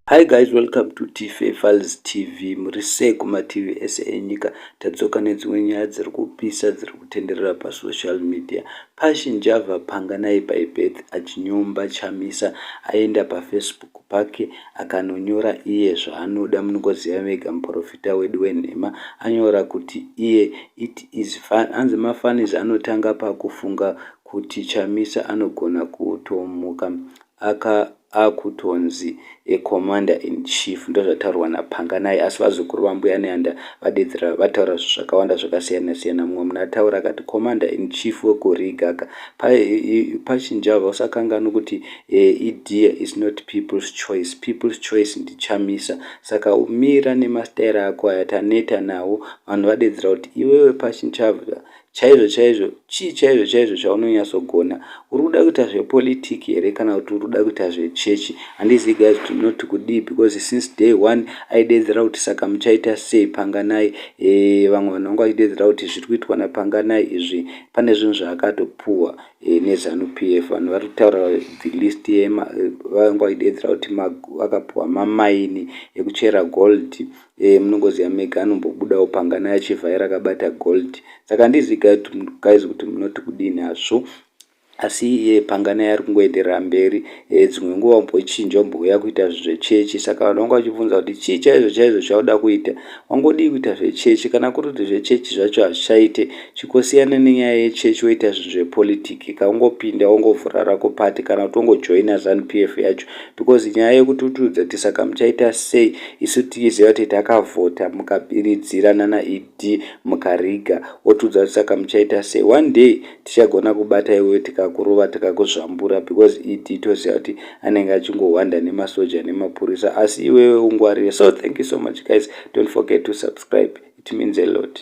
Hi guys, welcome to TFA Files TV. Murise kuma TV ese enyika tadzoka nedzimwe nyaya dziri kupisa dziri kutenderera pasocial media. Passion Java Panganai by Beth achinyomba Chamisa aenda paFacebook pake akanonyora iye zvaanoda munongoziva mega muprofita wedu wenhema. Anyora kuti iye it is fun, anzi mafunnies anotanga pakufunga kuti Chamisa anogona kutomuka akutonzi commnder in chief ndozvataurwa naPanganai, asi vazukuru vambuya neanda vadedzera vataura zvakawanda zvakasiyana siyana. Mumwe munhu ataura akati commnder in chief wekurigaka pachinjava usakangani kuti idea is not people's choice ndi Chamisa. Saka umira nemastaira ako aya taneta nawo vanhu vadedzera kuti iwewe pachinjava chaizvo chaizvo chaunonyatsogona. Uri kuda kuita zvepolitiki here kana kuti uri kuda kuita zvechechi? Handizivi guys kuti not kudii, because since day one aidedzera kuti saka muchaita sei Panganai. Vamwe vanhu vanga vachidedzera kuti zviri kuitwa naPanganai izvi pane zvinhu zvaakatopuhwa neZANU-PF. Vanhu vari kutaura the list vanga vachidedzera kuti vakapuhwa mamaini ekuchera gold. Munongoziva mega anombobudawo Panganai achivhaira akabata gold. Saka handizivi guys kuti munoti kudii nazvo, asi iye Panganai ari kungoenderera mberi. Dzimwe nguva umbochinja umbouya kuita zvechechi. Saka vanhu vanga vachibvunza kuti chii chaizvo chauda kuita? Wangodii kuita zvechechi? Kana kuri kuti zvechechi zvacho hazvichaite, chikosiyana nenyaya yechechi woita zvinhu zvepolitiki kaungopinda wongovhura rako pati kana kuti wongojoina ZANU-PF yacho. Because nyaya yekuti utiudza kuti saka muchaita sei, isu tichiziva kuti takavhota mukabiridzirana naED mukariga, wotiudza kuti saka muchaita sei. One day tichagona kubata iwe tikakurova tikakuzvambura, because ED toziva kuti anenge achingohwanda nemasoja nemapurisa, asi iwewe ungwarire. So thank you so much guys, don't forget to subscribe, it means a lot.